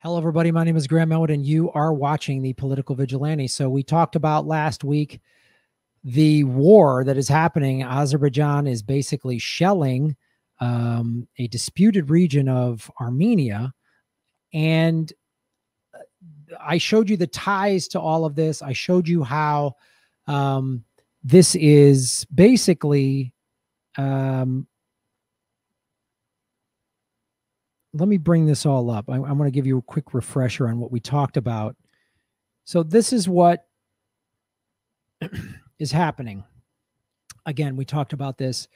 Hello, everybody. My name is Graham Elwood, and you are watching the Political Vigilante. So we talked about last week the war that is happening. Azerbaijan is basically shelling a disputed region of Armenia. And I showed you the ties to all of this. I showed you how this is basically... let me bring this all up. I want to give you a quick refresher on what we talked about. So this is what is happening. Again, we talked about this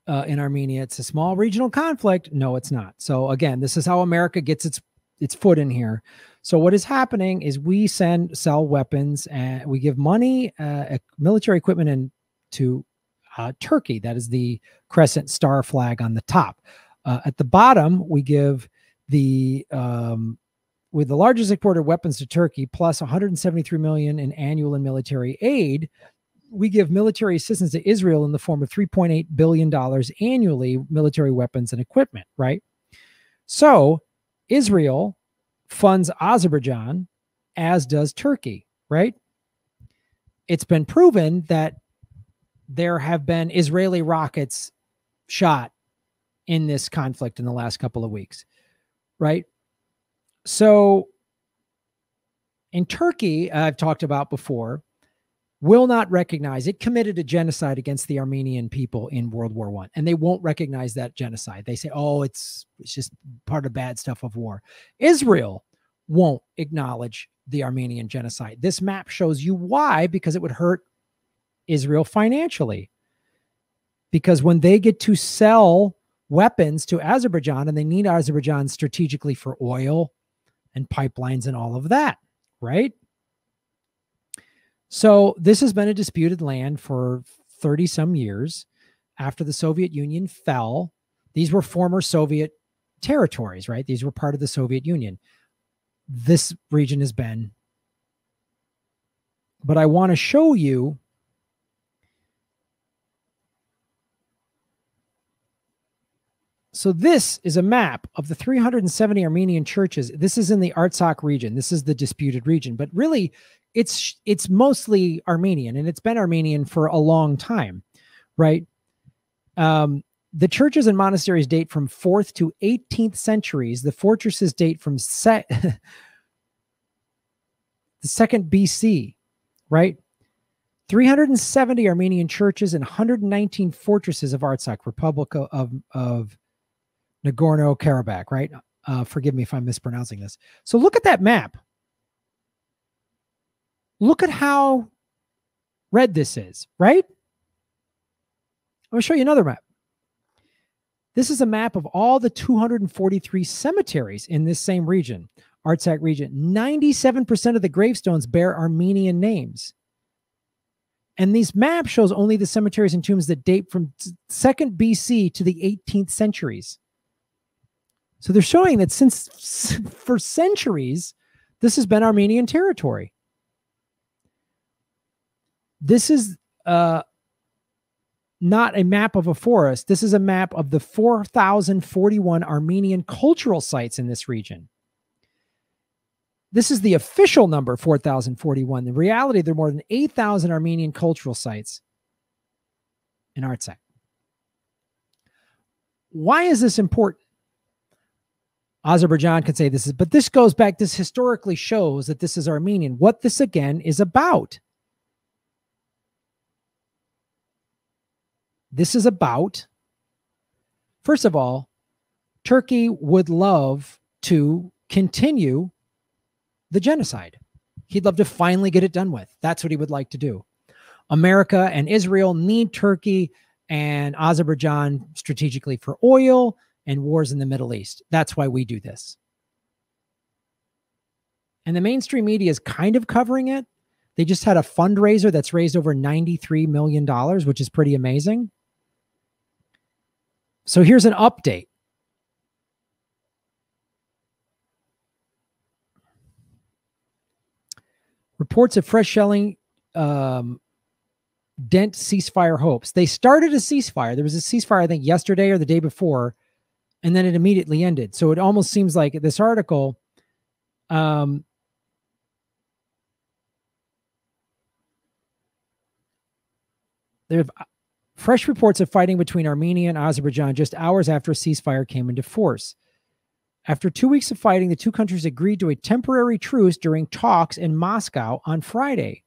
in Armenia. It's a small regional conflict. No, it's not. So again, this is how America gets its foot in here. So what is happening is we sell weapons, and we give money, military equipment, to Turkey. That is the crescent star flag on the top. At the bottom, we give with the largest exporter of weapons to Turkey, plus 173 million in annual and military aid. We give military assistance to Israel in the form of $3.8 billion annually, military weapons and equipment, right? So Israel funds Azerbaijan, as does Turkey, right? It's been proven that there have been Israeli rockets shot in this conflict in the last couple of weeks, right? So in Turkey, I've talked about before, will not recognize it committed a genocide against the Armenian people in World War I, and they won't recognize that genocide. They say, oh, it's just part of bad stuff of war. Israel won't acknowledge the Armenian genocide. This map shows you why, because it would hurt Israel financially. Because when they get to sell weapons to Azerbaijan, and they need Azerbaijan strategically for oil and pipelines and all of that, right? So this has been a disputed land for 30 some years. After the Soviet Union fell, these were former Soviet territories, right? These were part of the Soviet Union. This region has been, but I want to show you so this is a map of the 370 Armenian churches. This is in the Artsakh region. This is the disputed region, but really it's mostly Armenian, and it's been Armenian for a long time, right? The churches and monasteries date from 4th to 18th centuries. The fortresses date from the 2nd BC, right? 370 Armenian churches and 119 fortresses of Artsakh, Republic of Nagorno-Karabakh, right? Forgive me if I'm mispronouncing this. So look at that map. Look at how red this is, right? I'm going to show you another map. This is a map of all the 243 cemeteries in this same region, Artsakh region. 97% of the gravestones bear Armenian names. And these maps shows only the cemeteries and tombs that date from 2nd BC to the 18th centuries. So they're showing that for centuries, this has been Armenian territory. This is not a map of a forest. This is a map of the 4,041 Armenian cultural sites in this region. This is the official number, 4,041. In reality, there are more than 8,000 Armenian cultural sites in Artsakh. Why is this important? Azerbaijan could say this is, but this goes back, this historically shows that this is Armenian. What this again is about. This is about, first of all, Turkey would love to continue the genocide. He'd love to finally get it done with. That's what he would like to do. America and Israel need Turkey and Azerbaijan strategically for oil and wars in the Middle East. That's why we do this. And the mainstream media is kind of covering it. They just had a fundraiser that's raised over $93 million, which is pretty amazing. So here's an update. Reports of fresh shelling dent ceasefire hopes. They started a ceasefire. There was a ceasefire, I think, yesterday or the day before, and then it immediately ended. So it almost seems like this article There have fresh reports of fighting between Armenia and Azerbaijan just hours after a ceasefire came into force. After 2 weeks of fighting, the two countries agreed to a temporary truce during talks in Moscow on Friday.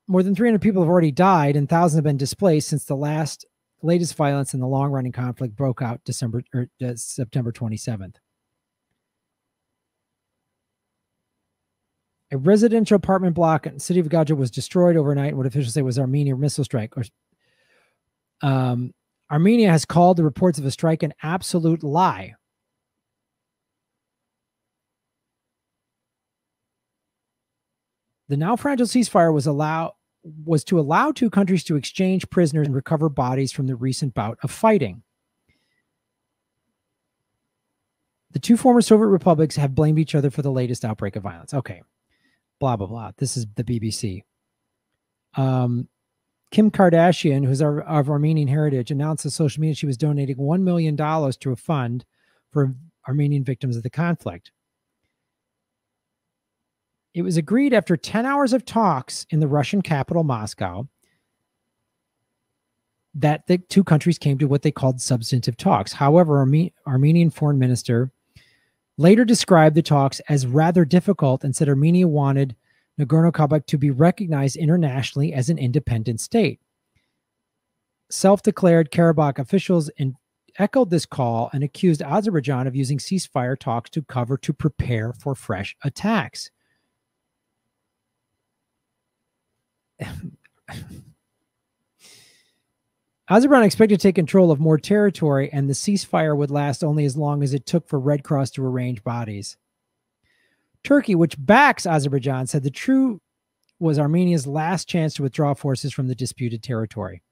More than 300 people have already died and thousands have been displaced since the latest violence in the long-running conflict broke out September 27th. A residential apartment block in the city of Gaja was destroyed overnight in what officials say was an Armenian missile strike. Armenia has called the reports of a strike an absolute lie. The now fragile ceasefire was to allow two countries to exchange prisoners and recover bodies from the recent bout of fighting. The two former Soviet republics have blamed each other for the latest outbreak of violence. Okay. Blah, blah, blah. This is the BBC. Kim Kardashian, who's of Armenian heritage, announced on social media she was donating $1 million to a fund for Armenian victims of the conflict. It was agreed after 10 hours of talks in the Russian capital, Moscow, that the two countries came to what they called substantive talks. However, Armenian foreign minister later described the talks as rather difficult and said Armenia wanted Nagorno-Karabakh to be recognized internationally as an independent state. Self-declared Karabakh officials echoed this call and accused Azerbaijan of using ceasefire talks to prepare for fresh attacks. Azerbaijan expected to take control of more territory, and the ceasefire would last only as long as it took for Red Cross to arrange bodies. Turkey, which backs Azerbaijan, said the truce was Armenia's last chance to withdraw forces from the disputed territory.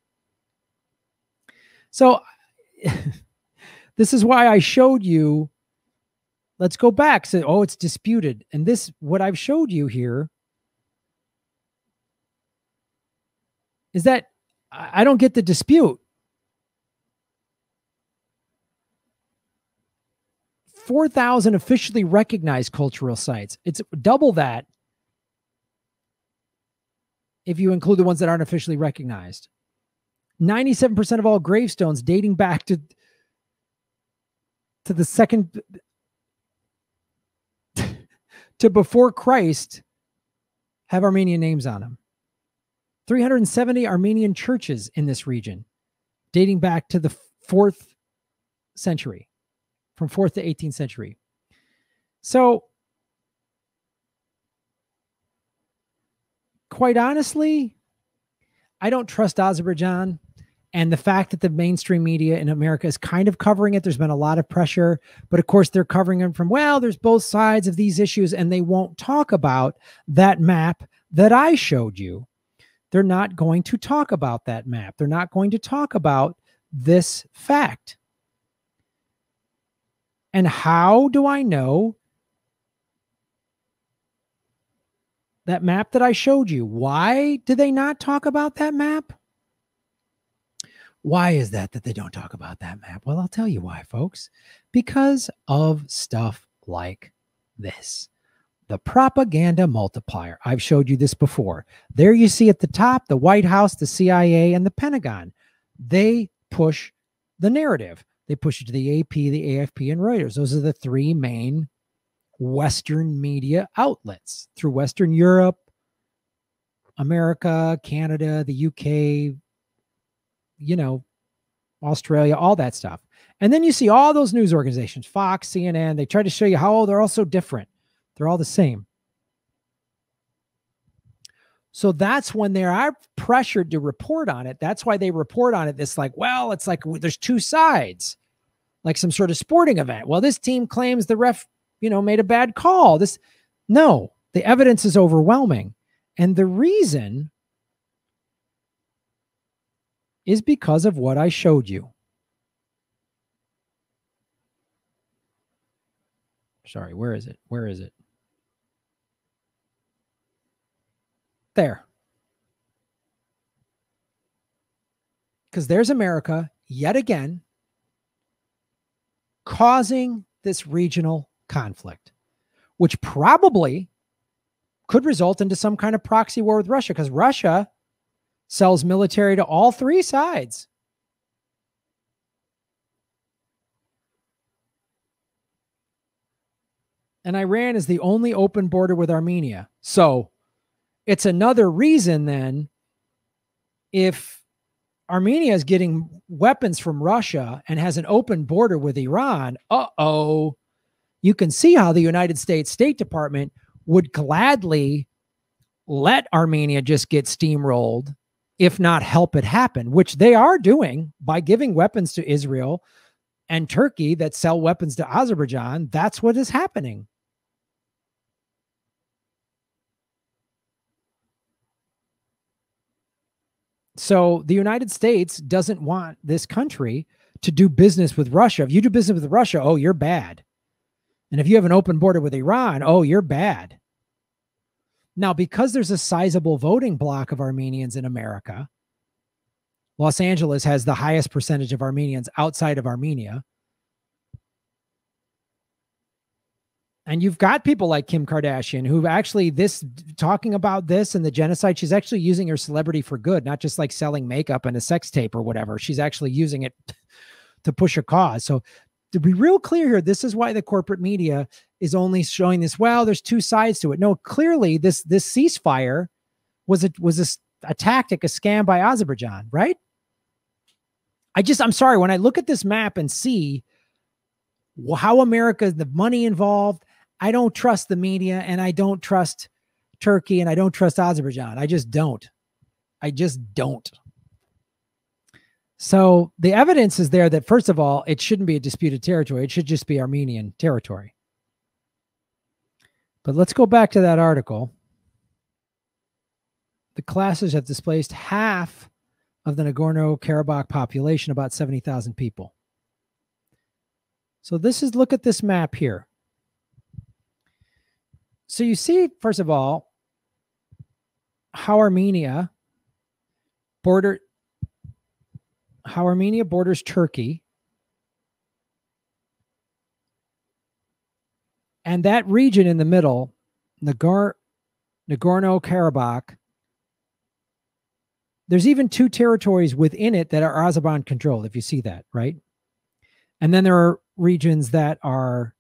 So this is why I showed you. Let's go back. So, oh, it's disputed. And this, what I've showed you here, is that I don't get the dispute. 4,000 officially recognized cultural sites. It's double that if you include the ones that aren't officially recognized. 97% of all gravestones dating back to the second to before Christ have Armenian names on them. 370 Armenian churches in this region, dating back to the 4th century, from 4th to 18th century. So, quite honestly, I don't trust Azerbaijan. And the fact that the mainstream media in America is kind of covering it, there's been a lot of pressure. But of course, they're covering it from, well, there's both sides of these issues, and they won't talk about that map that I showed you. They're not going to talk about that map. They're not going to talk about this fact. And how do I know that map that I showed you? Why do they not talk about that map? Why is that they don't talk about that map? Well, I'll tell you why, folks. Because of stuff like this. The propaganda multiplier. I've showed you this before. There you see at the top, the White House, the CIA, and the Pentagon. They push the narrative. They push it to the AP, the AFP, and Reuters. Those are the three main Western media outlets through Western Europe, America, Canada, the UK, Australia, all that stuff. And then you see all those news organizations, Fox, CNN, they try to show you how they're all so different. They're all the same. So that's when they are pressured to report on it. That's why they report on it. It's like, well, it's like there's two sides, like some sort of sporting event. Well, this team claims the ref, made a bad call. No, the evidence is overwhelming. And the reason is because of what I showed you. Sorry, where is it? Where is it? There. Because there's America, yet again, causing this regional conflict, which probably could result into some kind of proxy war with Russia, because Russia sells military to all three sides. And Iran is the only open border with Armenia. So it's another reason then, if Armenia is getting weapons from Russia and has an open border with Iran, you can see how the United States State Department would gladly let Armenia just get steamrolled, if not help it happen, which they are doing by giving weapons to Israel and Turkey that sell weapons to Azerbaijan. That's what is happening. So the United States doesn't want this country to do business with Russia. If you do business with Russia, oh, you're bad. And if you have an open border with Iran, oh, you're bad. Now, because there's a sizable voting bloc of Armenians in America, Los Angeles has the highest percentage of Armenians outside of Armenia. And you've got people like Kim Kardashian, who actually talking about this and the genocide, she's actually using her celebrity for good, not just like selling makeup and a sex tape or whatever. She's actually using it to push a cause. So to be real clear here, this is why the corporate media is only showing this. Well, there's two sides to it. No, clearly this ceasefire was a tactic, a scam by Azerbaijan, right? I'm sorry, when I look at this map and see how America, the money involved, I don't trust the media, and I don't trust Turkey, and I don't trust Azerbaijan. I just don't. So the evidence is there that, first of all, it shouldn't be a disputed territory. It should just be Armenian territory. But let's go back to that article. The classes have displaced half of the Nagorno-Karabakh population, about 70,000 people. So look at this map here. So you see, first of all, how Armenia borders Turkey. And that region in the middle, Nagorno-Karabakh, there's even two territories within it that are Azerbaijan controlled, if you see that, right? And then there are regions that are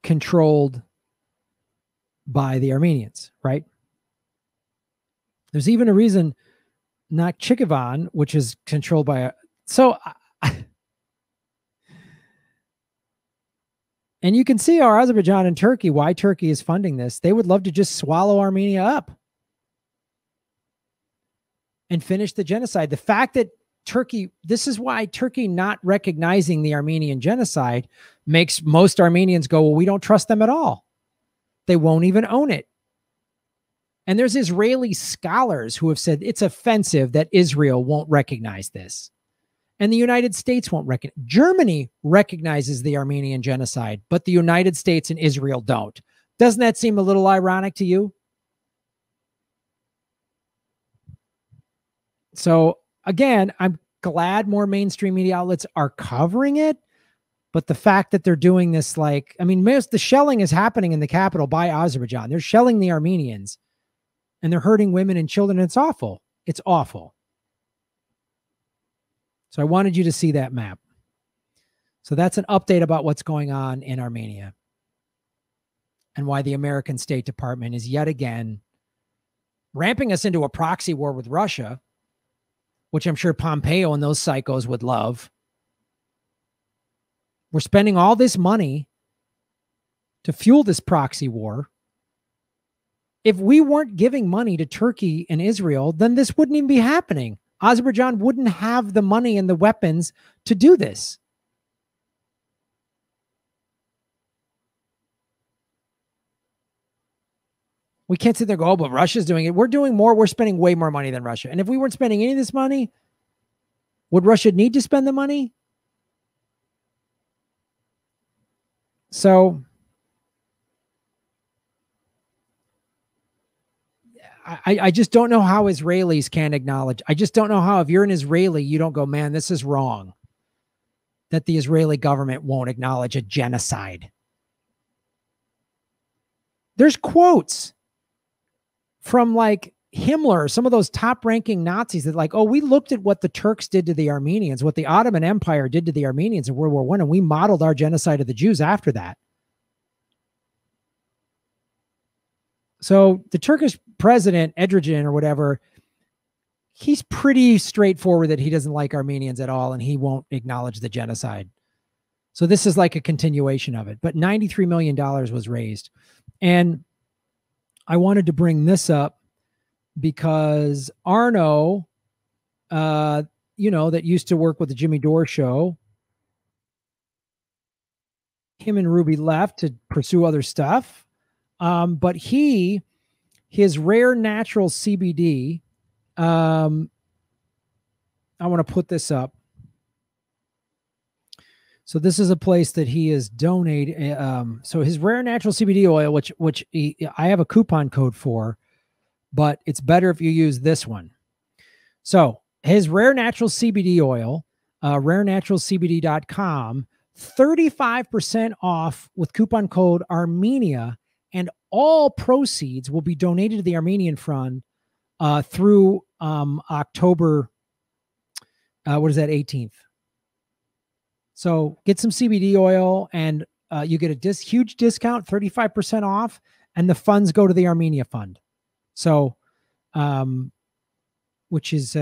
controlled by the Armenians, right? There's even a reason Nakhchivan, which is controlled by and you can see how Azerbaijan and Turkey, why Turkey is funding this. They would love to just swallow Armenia up and finish the genocide. The fact that this is why Turkey not recognizing the Armenian genocide makes most Armenians go, well, we don't trust them at all. They won't even own it. And there's Israeli scholars who have said it's offensive that Israel won't recognize this. And the United States won't recognize. Germany recognizes the Armenian genocide, but the United States and Israel don't. Doesn't that seem a little ironic to you? So again, I'm glad more mainstream media outlets are covering it, but the fact that they're doing this, the shelling is happening in the capital by Azerbaijan. They're shelling the Armenians and they're hurting women and children. It's awful. It's awful. So I wanted you to see that map. So that's an update about what's going on in Armenia and why the American State Department is yet again ramping us into a proxy war with Russia, which I'm sure Pompeo and those psychos would love. We're spending all this money to fuel this proxy war. If we weren't giving money to Turkey and Israel, then this wouldn't even be happening. Azerbaijan wouldn't have the money and the weapons to do this. We can't sit there and go, oh, but Russia's doing it. We're doing more. We're spending way more money than Russia. And if we weren't spending any of this money, would Russia need to spend the money? So I just don't know how Israelis can acknowledge. I just don't know how, if you're an Israeli, you don't go, man, this is wrong, that the Israeli government won't acknowledge a genocide. There's quotes from like Himmler, some of those top-ranking Nazis that like, oh, we looked at what the Turks did to the Armenians, what the Ottoman Empire did to the Armenians in World War I, and we modeled our genocide of the Jews after that. So the Turkish president, Erdogan or whatever, he's pretty straightforward that he doesn't like Armenians at all, and he won't acknowledge the genocide. So this is like a continuation of it. But $93 million was raised. And I wanted to bring this up because Arno, you know, that used to work with the Jimmy Dore show, him and Ruby left to pursue other stuff. But his rare natural CBD, I want to put this up. So this is a place that he is donating. So his rare natural CBD oil, which I have a coupon code for, but it's better if you use this one. So his rare natural CBD oil, rarenaturalcbd.com, 35% off with coupon code Armenia, and all proceeds will be donated to the Armenian Fund through October, 18th. So get some CBD oil and you get a huge discount, 35% off, and the funds go to the Armenia Fund. So, which is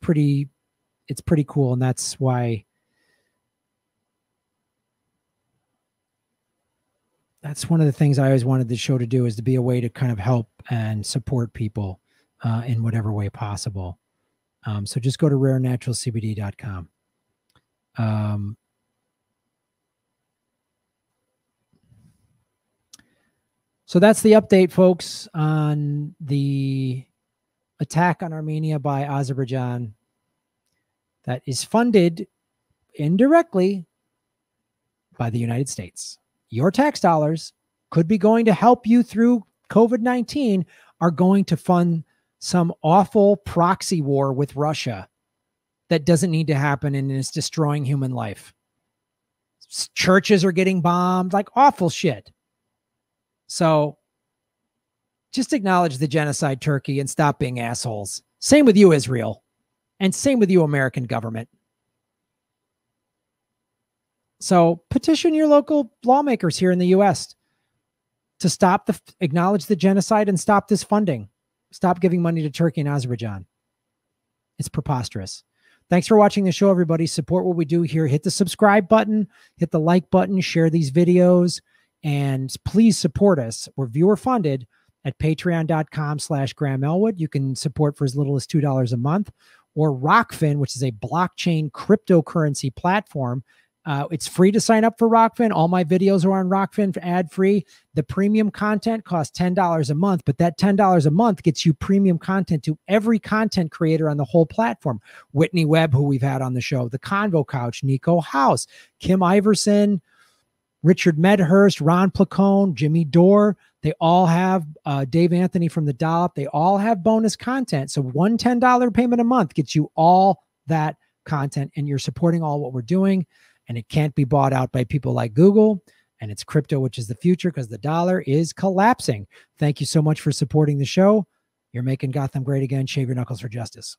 pretty, it's pretty cool. And that's why, that's one of the things I always wanted the show to do, is to be a way to kind of help and support people in whatever way possible. So just go to rarenaturalcbd.com. So that's the update, folks, on the attack on Armenia by Azerbaijan that is funded indirectly by the United States. Your tax dollars could be going to help you through COVID-19, are going to fund some awful proxy war with Russia that doesn't need to happen and is destroying human life. Churches are getting bombed, like awful shit. So just acknowledge the genocide, Turkey, and stop being assholes. Same with you, Israel. And same with you, American government. So petition your local lawmakers here in the U.S. to stop acknowledge the genocide and stop this funding. Stop giving money to Turkey and Azerbaijan. It's preposterous. Thanks for watching the show, everybody. Support what we do here. Hit the subscribe button, hit the like button, share these videos, and please support us. We're viewer funded at patreon.com/Graham Elwood. You can support for as little as $2 a month, or Rockfin, which is a blockchain cryptocurrency platform. It's free to sign up for Rockfin. All my videos are on Rockfin for ad-free. The premium content costs $10 a month, but that $10 a month gets you premium content to every content creator on the whole platform. Whitney Webb, who we've had on the show, The Convo Couch, Nico House, Kim Iverson, Richard Medhurst, Ron Placone, Jimmy Dore. They all have Dave Anthony from The Dollop. They all have bonus content. So one $10 payment a month gets you all that content, and you're supporting all what we're doing. And it can't be bought out by people like Google. And it's crypto, which is the future, because the dollar is collapsing. Thank you so much for supporting the show. You're making Gotham great again. Shave your knuckles for justice.